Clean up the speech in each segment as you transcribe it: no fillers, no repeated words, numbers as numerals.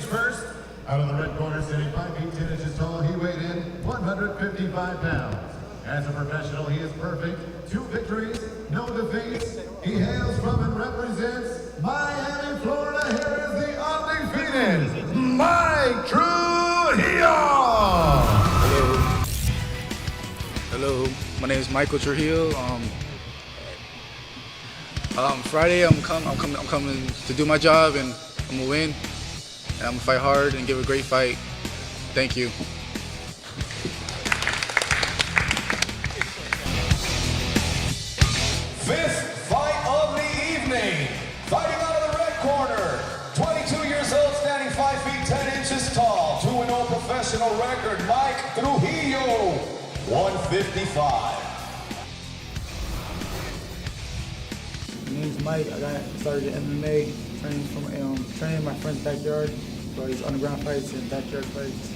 first. Out of the red corner, sitting 5 feet 10 inches tall, he weighed in 155 pounds. As a professional, he is perfect. 2 victories, no defeats. He hails from and represents Miami, Florida. Here is the undefeated Mike Trujillo. Hello, my name is Michael Trujillo. Friday, I'm coming to do my job, and I'm gonna win. And I'm gonna fight hard and give a great fight. Thank you. Fifth fight of the evening. Fighting out of the red corner. 22 years old, standing 5 feet 10 inches tall. 2-0 professional record, Mike Trujillo. 155. My name's Mike. I got started in MMA training in my friend's backyard. So these underground fights and backyard fights.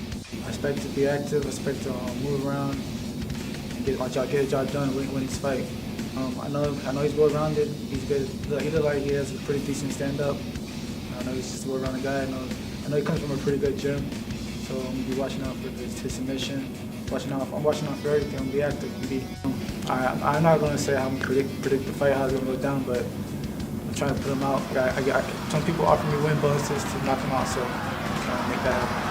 I expect to be active. I expect to move around and get a job done, win his fight. I know he's well-rounded. He's good. He looks like he has a pretty decent stand-up. I know he's just a well-rounded guy. I know he comes from a pretty good gym. So I'm gonna be watching out for his submission. I'm watching out for everything. I'm gonna be active. I'm not gonna say how I'm gonna predict the fight, how it's gonna go down, but I'm trying to put him out. Some people offer me win bonuses to knock him out, so I'm trying to make that happen.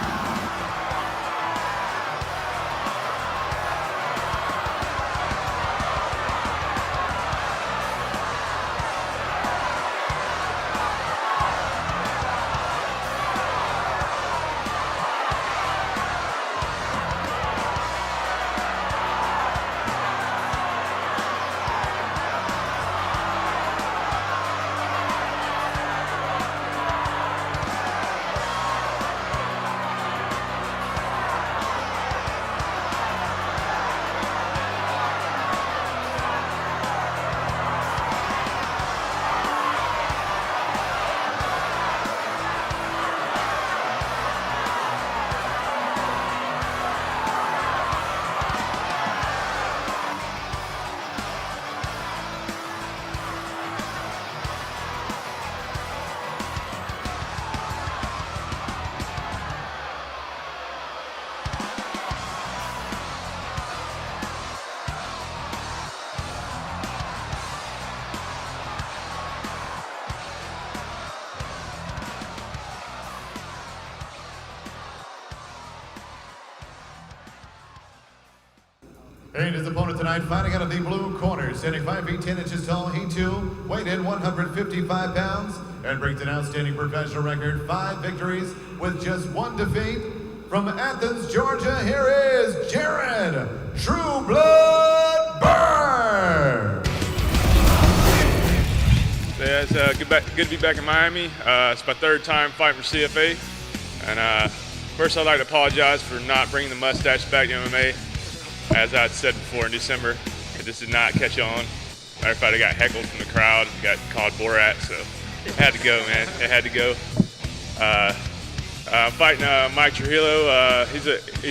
And his opponent tonight, fighting out of the blue corner, standing 5 feet 10 inches tall, he too weighed in 155 pounds and brings an outstanding professional record, 5 victories with just 1 defeat. From Athens, Georgia, here is Jerrid, True Blood Burke. Yeah, it's good to be back in Miami. It's my 3rd time fighting for CFA. And first, I'd like to apologize for not bringing the mustache back to MMA. As I'd said before in December, it just did not catch on. Matter of fact, I got heckled from the crowd, got called Borat, so it had to go, man. It had to go. Fighting Mike Trujillo. He's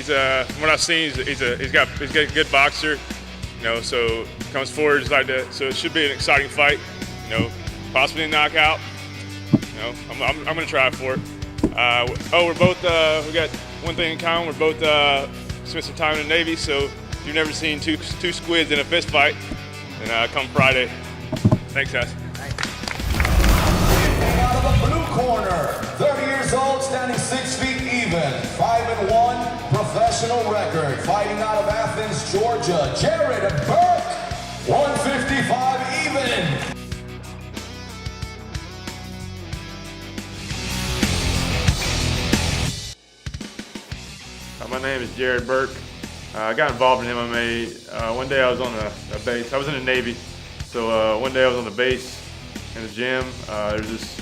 what I've seen, he's a good boxer. You know, so comes forward, so it should be an exciting fight. You know, possibly a knockout. You know, I'm gonna try for it. We're both we got one thing in common. We're both spent some time in the Navy, so if you've never seen two squids in a fist fight, then come Friday. Thanks, guys. Out of the blue corner, 30 years old, standing 6 feet even, 5-1 professional record, fighting out of Athens, Georgia, Jerrid Burke, 155 even. My name is Jerrid Burke. I got involved in MMA. One day I was on a base. I was in the Navy, so one day I was on the base in the gym. There's this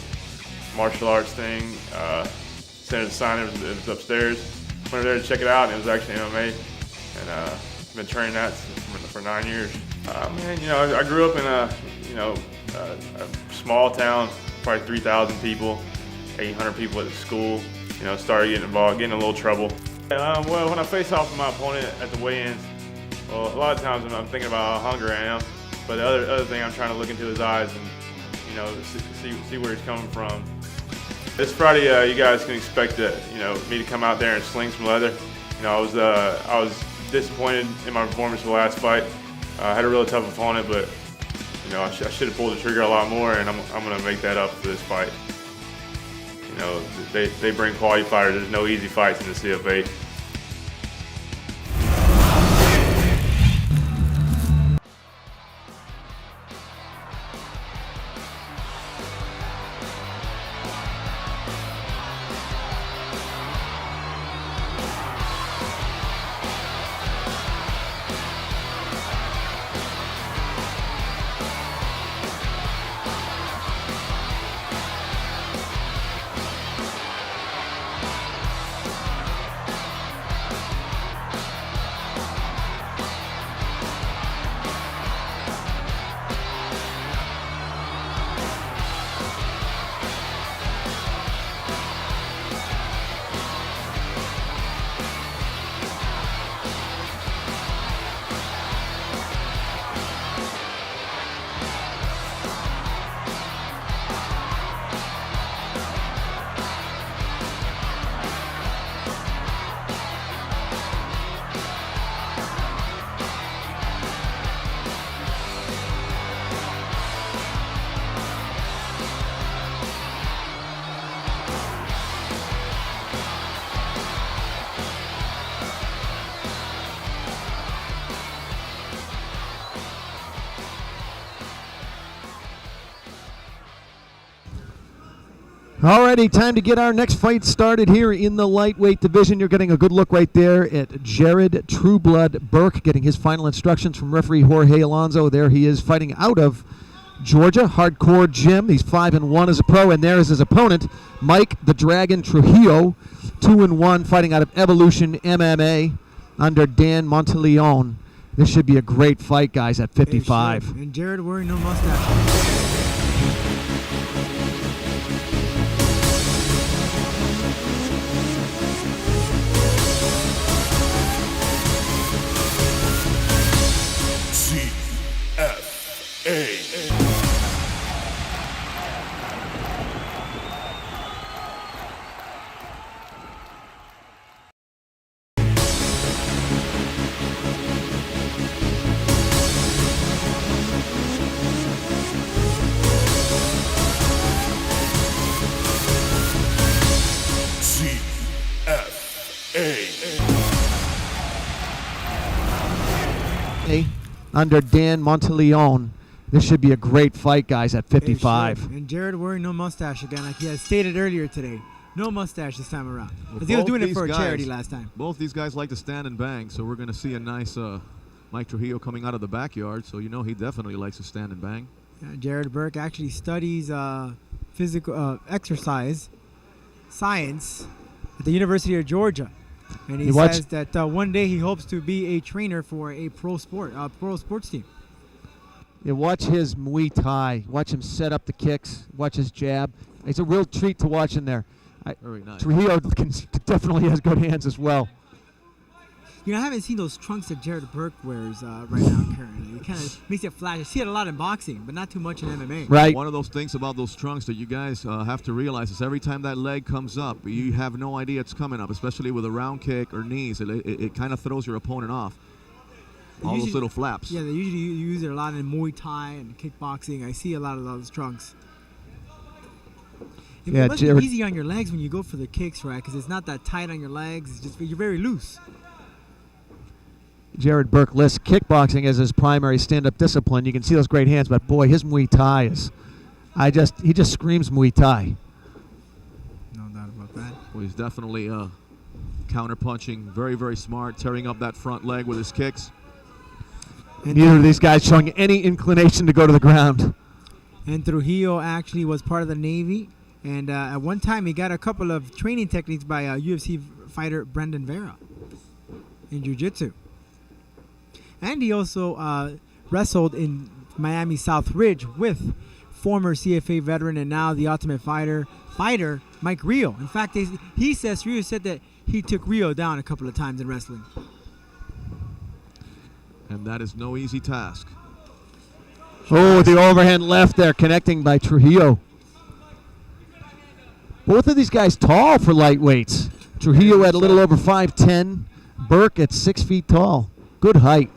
martial arts thing. Sent a sign. It was upstairs. Went over there to check it out, and it was actually MMA. And I've been training that for 9 years. Man, you know, I grew up in a small town, probably 3,000 people, 800 people at the school. You know, started getting involved, getting in a little trouble. Well, when I face off with my opponent at the weigh-ins, well, a lot of times I'm thinking about how hungry I am, but the other thing, I'm trying to look into his eyes and, you know, see where he's coming from. This Friday, you guys can expect me to come out there and sling some leather. I was disappointed in my performance in the last fight. I had a really tough opponent, but I should have pulled the trigger a lot more, and I'm going to make that up for this fight. They bring quality fighters. There's no easy fights in the CFA. Alrighty, time to get our next fight started here in the lightweight division. You're getting a good look right there at Jerrid Trueblood Burke getting his final instructions from referee Jorge Alonso. There he is fighting out of Georgia, hardcore gym. He's 5-1 as a pro, and there is his opponent, Mike the Dragon Trujillo, 2-1, fighting out of Evolution MMA under Dan Monteleone. This should be a great fight, guys, at 55. And Jerrid wearing no mustache. Under Dan Monteleone. This should be a great fight, guys, at 55. And Jerrid wearing no mustache again, like he had stated earlier today. No mustache this time around. Well, Because he was doing it for a charity last time. Both these guys like to stand and bang, so we're going to see a nice Mike Trujillo coming out of the backyard, so he definitely likes to stand and bang. Jerrid Burke actually studies physical exercise science at the University of Georgia. And he says that one day he hopes to be a trainer for a pro sports team. You watch his Muay Thai. Watch him set up the kicks. Watch his jab. It's a real treat to watch in there. Very nice. Trujillo definitely has good hands as well. I haven't seen those trunks that Jerrid Burke wears right now currently. It kind of makes it flash. I see it a lot in boxing, but not too much in MMA. Right. One of those things about those trunks that you guys have to realize is every time that leg comes up, you have no idea it's coming up, especially with a round kick or knees. It kind of throws your opponent off. All those little flaps. Yeah, they usually use it a lot in Muay Thai and kickboxing. I see a lot of those trunks. It must be easy on your legs when you go for the kicks, right? Because it's not that tight on your legs. It's just you're very loose. Jerrid Burke lists kickboxing as his primary stand-up discipline. You can see those great hands, but boy, his Muay Thai is, he just screams Muay Thai. No doubt about that. Well, he's definitely counter-punching, very, very smart, tearing up that front leg with his kicks. And neither of these guys showing any inclination to go to the ground. And Trujillo actually was part of the Navy, and at one time he got a couple of training techniques by UFC fighter Brandon Vera in Jiu-Jitsu. And he also wrestled in Miami South Ridge with former CFA veteran and now the Ultimate Fighter Mike Rio. In fact, Rio said that he took Rio down a couple of times in wrestling. And that is no easy task. Oh, the overhand left there, connecting by Trujillo. Both of these guys tall for lightweights. Trujillo at a little over 5'10". Burke at 6 feet tall. Good height.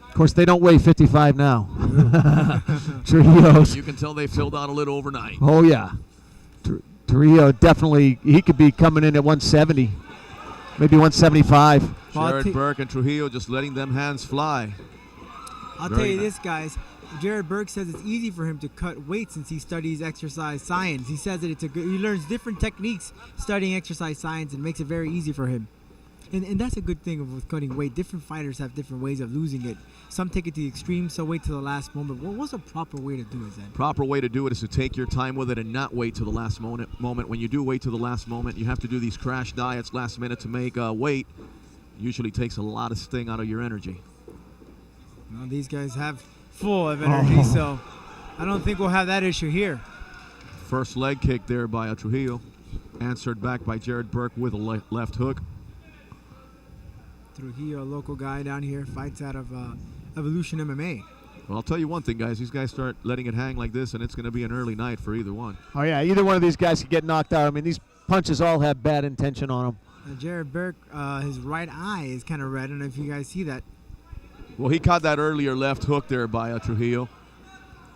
Of course, they don't weigh 55 now. Trujillo's. You can tell they filled out a little overnight. Oh, yeah. Trujillo definitely, he could be coming in at 170, maybe 175. Jerrid Burke and Trujillo just letting them hands fly. I'll tell you this, guys. Jerrid Burke says it's easy for him to cut weight since he studies exercise science. He says that he learns different techniques studying exercise science and makes it very easy for him. And that's a good thing with cutting weight. Different fighters have different ways of losing it. Some take it to the extreme, some wait to the last moment. What's a proper way to do it, then? Proper way to do it is to take your time with it and not wait to the last moment. When you do wait to the last moment, you have to do these crash diets last minute to make weight. Usually takes a lot of sting out of your energy. Well, these guys have full of energy, so I don't think we'll have that issue here. First leg kick there by Trujillo. Answered back by Jerrid Burke with a left hook. Trujillo, a local guy down here, fights out of Evolution MMA. Well, I'll tell you one thing, guys. These guys start letting it hang like this, and it's going to be an early night for either one. Oh, yeah, either one of these guys could get knocked out. I mean, these punches all have bad intention on them. Jerrid Burke, his right eye is kind of red. I don't know if you guys see that. Well, he caught that earlier left hook there by Trujillo.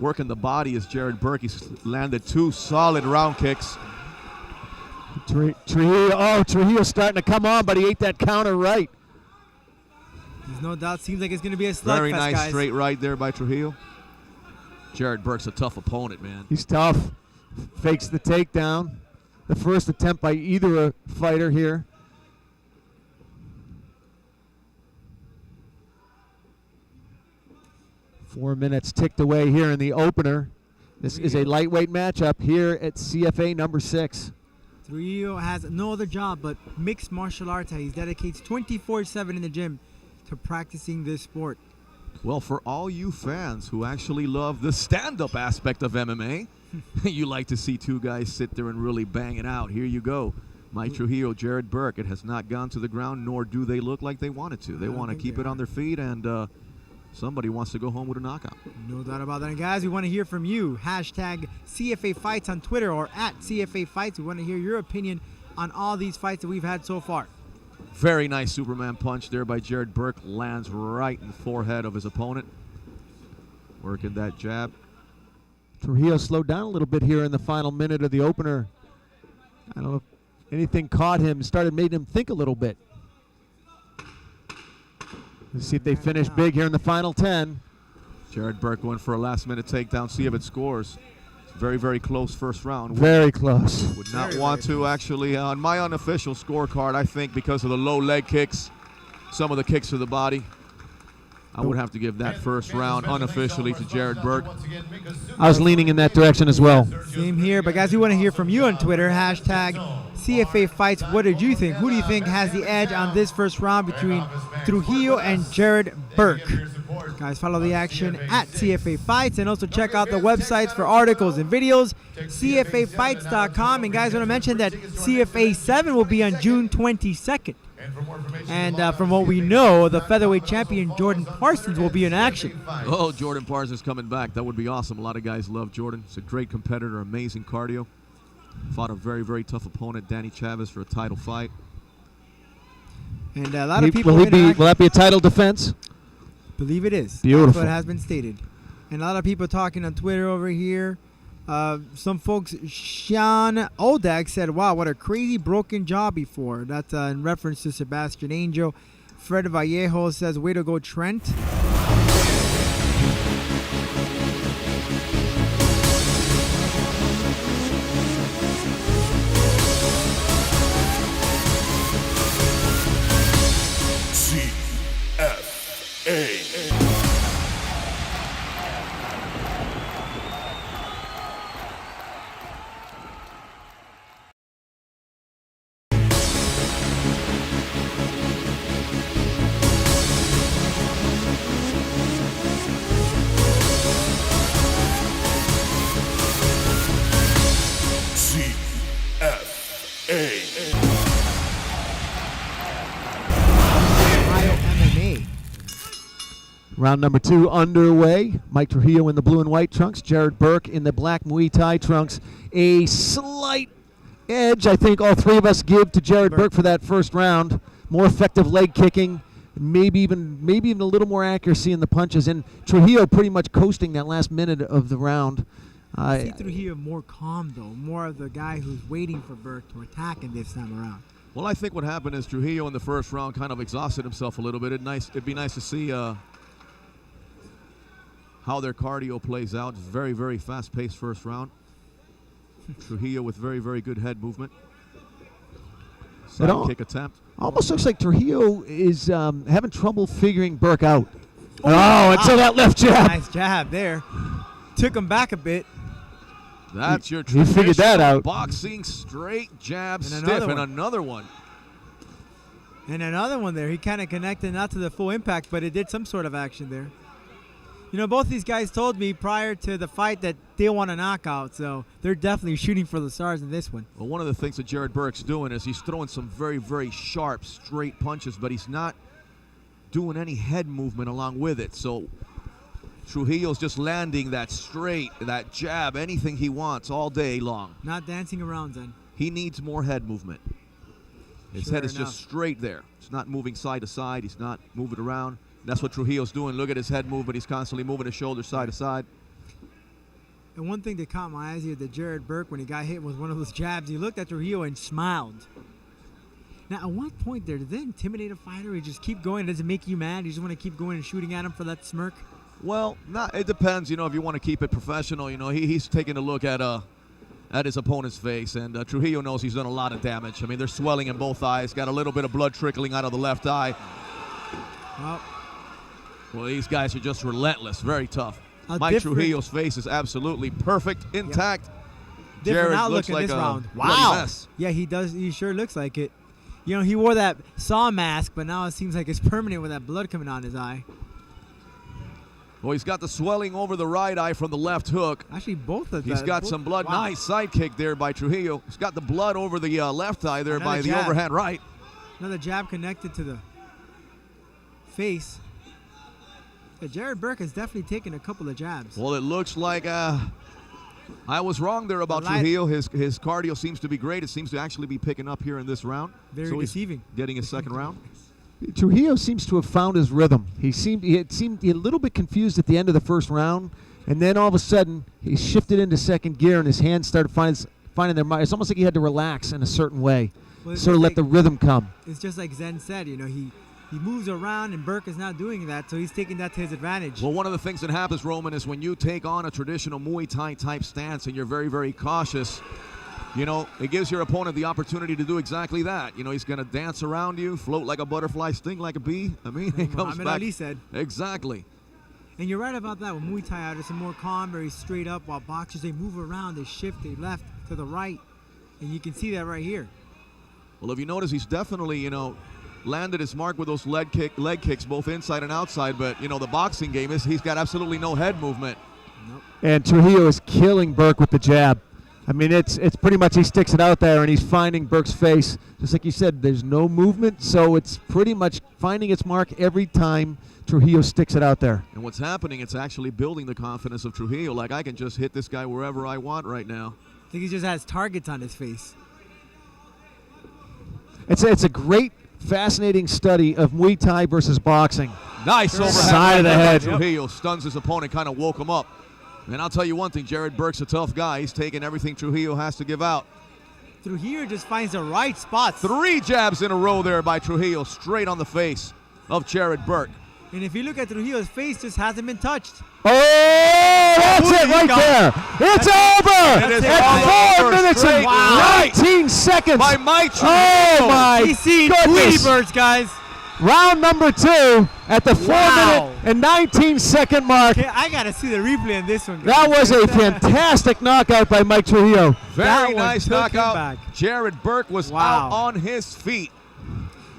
Working the body is Jerrid Burke. He's landed 2 solid round kicks. Trujillo's starting to come on, but he ate that counter right. There's no doubt. Seems like it's going to be a slugfest, Very nice guys. straight right there by Trujillo. Jerrid Burke's a tough opponent, man. He's tough. Fakes the takedown. The first attempt by either fighter here. Four minutes ticked away here in the opener. This is a lightweight matchup here at CFA number 6. Trujillo has no other job but mixed martial arts. He dedicates 24/7 in the gym to practicing this sport. Well, for all you fans who actually love the stand-up aspect of MMA, you like to see 2 guys sit there and really bang it out. Here you go. Mike Trujillo, Jerrid Burke. It has not gone to the ground, nor do they look like they want it to. They want to keep it on their feet, and somebody wants to go home with a knockout. No doubt about that. And guys, we want to hear from you. Hashtag CFA Fights on Twitter or at CFA Fights. We want to hear your opinion on all these fights that we've had so far. Very nice Superman punch there by Jerrid Burke. Lands right in the forehead of his opponent. Working that jab. Trujillo slowed down a little bit here in the final minute of the opener. I don't know if anything caught him, made him think a little bit. Let's see if they finish big here in the final 10. Jerrid Burke going for a last-minute takedown. See if it scores. It's very, very close first round. Very close. Would not want to actually, on my unofficial scorecard, I think because of the low leg kicks, some of the kicks to the body, I would have to give that first round unofficially to Jerrid Burke. I was leaning in that direction as well. Same here, but guys, we want to hear from you on Twitter. Hashtag CFA Fights. What did you think? Who do you think has the edge on this first round between Trujillo and Jerrid Burke? Guys, follow the action at CFA Fights, and also check out the websites for articles and videos, CFAfights.com. And guys, I want to mention that CFA 7 will be on June 22nd. And from what we know, the featherweight champion Jordan Parsons will be in action. Oh, Jordan Parsons coming back. That would be awesome. A lot of guys love Jordan. He's a great competitor, amazing cardio. Fought a very, very tough opponent, Danny Chavez, for a title fight. And a lot of people will that be a title defense? Believe it is. Beautiful. That's what has been stated. And a lot of people talking on Twitter over here. Some folks, Sean Odag said, wow, what a crazy broken jaw before. That's in reference to Sebastian Angel. Fred Vallejo says, way to go, Trent. Round number 2 underway. Mike Trujillo in the blue and white trunks. Jerrid Burke in the black Muay Thai trunks. A slight edge, I think all three of us give to Jerrid Burke for that first round. More effective leg kicking. Maybe even a little more accuracy in the punches. And Trujillo pretty much coasting that last minute of the round. I see Trujillo more calm, though. More of the guy who's waiting for Burke to attack him this time around. Well, I think what happened is Trujillo in the first round kind of exhausted himself a little bit. It'd be nice to see how their cardio plays out. Very, very fast-paced first round. Trujillo with very, very good head movement. Side kick attempt. Almost looks like Trujillo is having trouble figuring Burke out. Until that left jab. Nice jab there. Took him back a bit. That's your He figured that out. Boxing straight jab And stiff another and one. another one. And another one there. He kind of connected, not to the full impact, but it did some sort of action there. You know, both these guys told me prior to the fight that they want a knockout, so they're definitely shooting for the stars in this one. Well, one of the things that Jerrid Burke's doing is he's throwing some very, very sharp, straight punches, but he's not doing any head movement along with it. So Trujillo's just landing that straight, that jab, anything he wants all day long. Not dancing around then. He needs more head movement. His head is enough. just straight there. It's not moving side to side. He's not moving around. That's what Trujillo's doing. Look at his head movement. He's constantly moving his shoulders side to side. And one thing that caught my eyes here, that Jerrid Burke, when he got hit with one of those jabs, he looked at Trujillo and smiled. Now, at what point there, does that intimidate a fighter? He just keep going? Does it make you mad? You just want to keep going and shooting at him for that smirk? Well, it depends. You know, if you want to keep it professional, you know, he's taking a look at his opponent's face, and Trujillo knows he's done a lot of damage. I mean, there's swelling in both eyes. Got a little bit of blood trickling out of the left eye. Well, these guys are just relentless, very tough. Mike Trujillo's face is absolutely perfect, intact. Different Jerrid outlook looks in like this a round. bloody mess. Yeah, he does. He sure looks like it. You know, he wore that saw mask, but now it seems like it's permanent with that blood coming on his eye. Well, he's got the swelling over the right eye from the left hook. Actually, both of them. He's got some blood. Wow. Nice side kick there by Trujillo. He's got the blood over the left eye there by the jab. overhand right. Another jab connected to the face. Yeah, Jerrid Burke has definitely taken a couple of jabs. Well, it looks like I was wrong there about Trujillo. His cardio seems to be great. It seems to actually be picking up here in this round. Very so deceiving. He's getting his second round. Trujillo seems to have found his rhythm. He seemed a little bit confused at the end of the first round, and then all of a sudden he shifted into second gear, and his hands started finding their mind. It's almost like he had to relax in a certain way, sort of let the rhythm come. It's just like Zen said, you know, he moves around, and Burke is not doing that, so he's taking that to his advantage. Well, one of the things that happens, Roman, is when you take on a traditional Muay Thai type stance and you're very, very cautious, you know, it gives your opponent the opportunity to do exactly that. You know, he's going to dance around you, float like a butterfly, sting like a bee. I mean, he comes Muhammad back. Ali said. Exactly. And you're right about that. With Muay Thai artists are more calm, very straight up, while boxers, they move around, they shift, they left to the right. And you can see that right here. Well, if you notice, he's definitely, you know, landed his mark with those leg kicks, both inside and outside. But, you know, the boxing game is he's got absolutely no head movement. Nope. And Trujillo is killing Burke with the jab. I mean, it's pretty much he sticks it out there, and he's finding Burke's face. Just like you said, there's no movement, so it's pretty much finding its mark every time Trujillo sticks it out there. And what's happening, it's actually building the confidence of Trujillo. Like, I can just hit this guy wherever I want right now. I think he just has targets on his face. It's a great, fascinating study of Muay Thai versus boxing. Nice overhand Side of the head. Trujillo stuns his opponent, kind of woke him up. And I'll tell you one thing, Jerrid Burke's a tough guy. He's taking everything Trujillo has to give out. Trujillo just finds the right spots. 3 jabs in a row there by Trujillo, straight on the face of Jerrid Burke. And if you look at Trujillo's face, just hasn't been touched. Oh, that's it right there. It's over. It is At 4 over. minutes and Straight 19 seconds. By Mike Trujillo. Oh, my He's seen goodness. Tweety Birds, guys. Round number 2 at the 4 minute and 19 second mark. Okay, I got to see the replay on this one. That was a fantastic knockout by Mike Trujillo. Very one nice took him knockout. back. Jerrid Burke was Wow. out on his feet.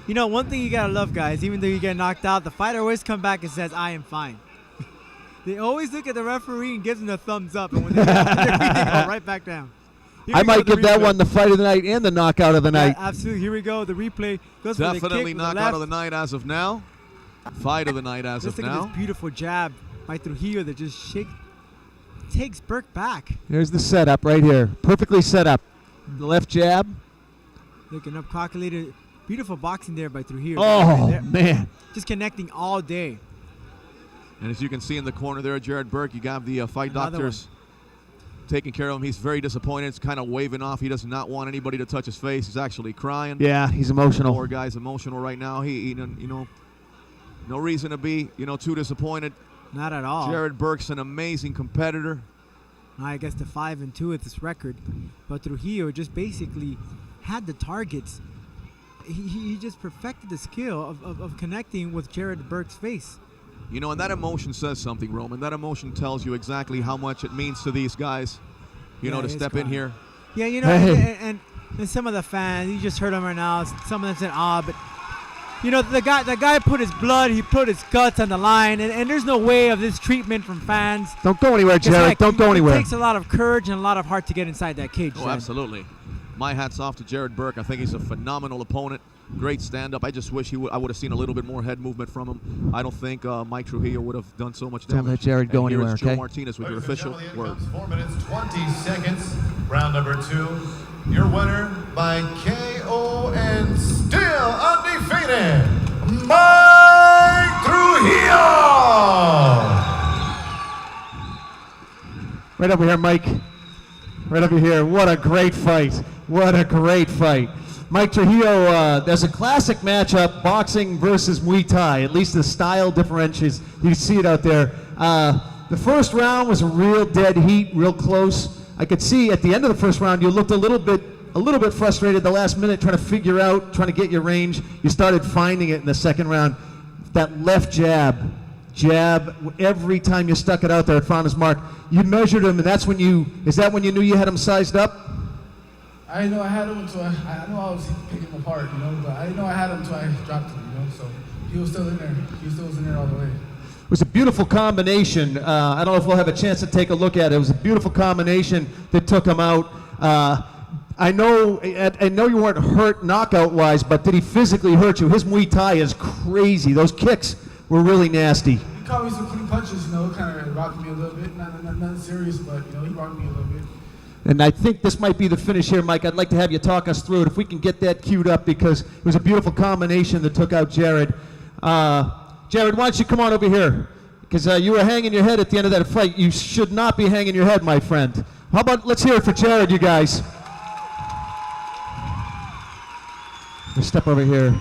You know, one thing you got to love, guys, even though you get knocked out, the fighter always comes back and says, I am fine. They always look at the referee and gives them the thumbs up. And when they go right back down. Here I we go, might the give that replay. one the fight of the night and the knockout of the night. Yeah, absolutely. Here we go. The replay goes for the Definitely kick with the knockout left. of the night as of now. Fight of the night as Just of look at now. this beautiful jab by Trujillo that just takes Burke back. Here's the setup right here. Perfectly set up. The left jab. Looking up, calculated. Beautiful boxing there by Trujillo. Oh, Right there. man. Just connecting all day. And as you can see in the corner there, Jerrid Burke, you got the fight Another doctors taking care of him. He's very disappointed. It's kind of waving off. He does not want anybody to touch his face. He's actually crying. Yeah, he's emotional. Poor guy's emotional right now. He no reason to be, too disappointed. Not at all. Jerrid Burke's an amazing competitor. I guess the 5-2 at this record. But Trujillo just basically had the targets. He just perfected the skill of connecting with Jerrid Burke's face. And that emotion says something, Roman. That emotion tells you exactly how much it means to these guys, to step in here. Yeah, and some of the fans, you just heard them right now. Some of them said, but the guy put his blood, he put his guts on the line, and there's no way of this treatment from fans. Don't go anywhere, Jerrid. Don't go anywhere. It takes a lot of courage and a lot of heart to get inside that cage. Oh, absolutely. My hat's off to Jerrid Burke. I think he's a phenomenal opponent. Great stand-up. I just wish I would have seen a little bit more head movement from him. I don't think Mike Trujillo would have done so much damage. Don't let Jerrid go And anywhere, here's okay? Joe Martinez with your official word. 4 minutes, 20 seconds. Round number 2. Your winner by KO and still undefeated, Mike Trujillo! Right over here, Mike. Right over here. What a great fight. What a great fight. Mike Trujillo, there's a classic matchup, boxing versus Muay Thai. At least the style differentiates. You see it out there. The first round was a real dead heat, real close. I could see at the end of the first round you looked a little bit frustrated the last minute, trying to get your range. You started finding it in the second round. That left jab, every time you stuck it out there, it found his mark. You measured him, and is that when you knew you had him sized up? I didn't know I had him until I knew I was picking him apart, but I didn't know I had him until I dropped him, so he was still in there. He was in there all the way. It was a beautiful combination. I don't know if we'll have a chance to take a look at it. It was a beautiful combination that took him out. I know you weren't hurt knockout-wise, but did he physically hurt you? His Muay Thai is crazy. Those kicks were really nasty. He caught me some clean punches, kind of rocked me a little bit. Nothing serious, but he rocked me a little bit. And I think this might be the finish here, Mike. I'd like to have you talk us through it, if we can get that queued up, because it was a beautiful combination that took out Jerrid. Jerrid, why don't you come on over here? Because you were hanging your head at the end of that fight. You should not be hanging your head, my friend. How about let's hear it for Jerrid, you guys. Let's step over here.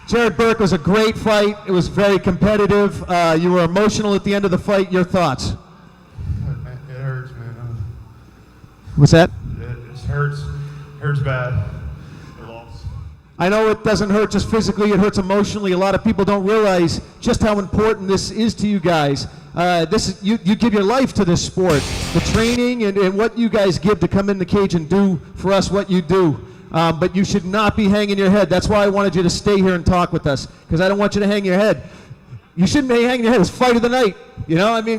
Jerrid Burke was a great fight. It was very competitive. You were emotional at the end of the fight. Your thoughts? It hurts, man. What's that? It hurts. Hurts bad. The loss. I know it doesn't hurt just physically, it hurts emotionally. A lot of people don't realize just how important this is to you guys. You give your life to this sport. The training and what you guys give to come in the cage and do for us what you do. But you should not be hanging your head. That's why I wanted you to stay here and talk with us, because I don't want you to hang your head. You shouldn't be hanging your head. It's fight of the night.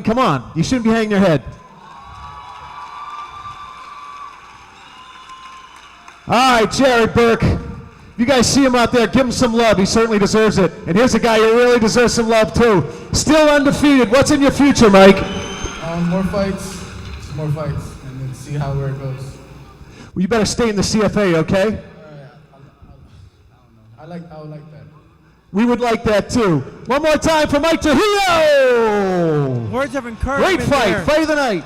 Come on. You shouldn't be hanging your head. All right, Jerrid Burke. You guys see him out there, give him some love. He certainly deserves it. And here's a guy who really deserves some love, too. Still undefeated. What's in your future, Mike? More fights, and then see where it goes. Well, you better stay in the CFA, okay? I would like that. We would like that, too. One more time for Mike Trujillo! Words of encouragement. Great fight. There. Fight of the night.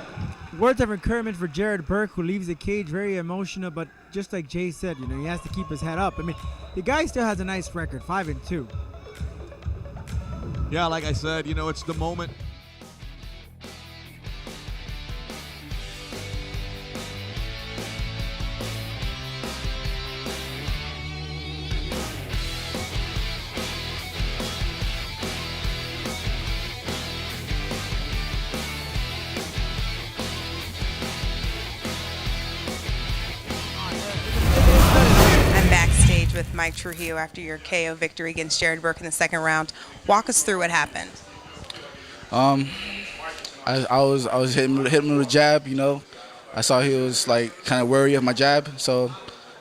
Words of encouragement for Jerrid Burke, who leaves the cage very emotional, but just like Jay said, he has to keep his head up. I mean, the guy still has a nice record, 5-2. Yeah, like I said, it's the moment. I'm backstage with Mike Trujillo after your KO victory against Jerrid Burke in the second round. Walk us through what happened. I was hitting him with a jab, I saw he was kind of wary of my jab, so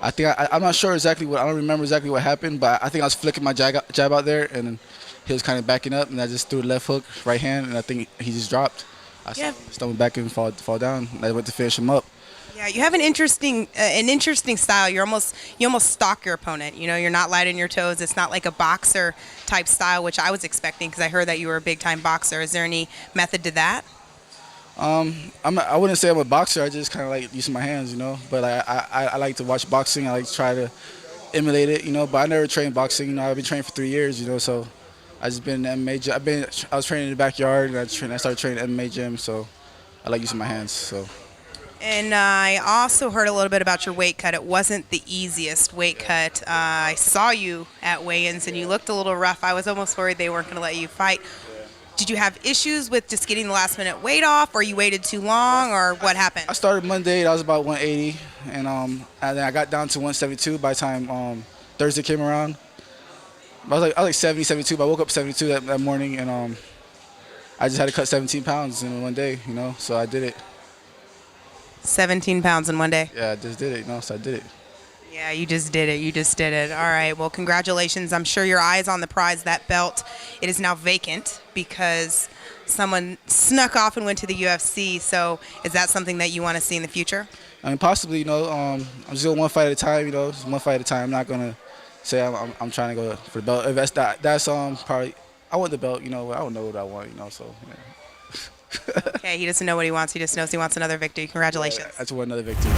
I'm not sure exactly I don't remember exactly what happened, but I think I was flicking my jab out there, and he was kind of backing up, and I just threw the left hook, right hand, and I think he just dropped. I stumbled back and fall down. And I went to finish him up. Yeah, you have an interesting style. You almost stalk your opponent. You know, you're not light on your toes. It's not like a boxer type style, which I was expecting because I heard that you were a big time boxer. Is there any method to that? I wouldn't say I'm a boxer. I just kind of like using my hands, you know. But I like to watch boxing. I like to try to emulate it, you know. But I never trained boxing. You know, I've been training for 3 years, you know. So I just been in the MMA gym. I was training in the backyard, and I started training in the MMA gym. So I like using my hands. So. And I also heard a little bit about your weight cut. It wasn't the easiest weight cut. I saw you at weigh-ins, and you looked a little rough. I was almost worried they weren't going to let you fight. Did you have issues with just getting the last-minute weight off, or you waited too long, or what happened? I started Monday. I was about 180, and then I got down to 172 by the time Thursday came around. I was like 70, 72, but I woke up 72 that morning, and I just had to cut 17 pounds in one day, you know, so I did it. 17 pounds in one day? Yeah, I just did it, you know, so I did it. Yeah, you just did it. You just did it. All right. Well, congratulations. I'm sure your eye is on the prize. That belt, it is now vacant because someone snuck off and went to the UFC. So is that something that you want to see in the future? I mean, possibly, you know, I'm just going one fight at a time, you know, just one fight at a time. I'm not going to say I'm trying to go for the belt. If that's probably, I want the belt, you know, I don't know what I want, you know, so, yeah. Okay, he doesn't know what he wants. He just knows he wants another victory. Congratulations. Yeah, that's one another victory.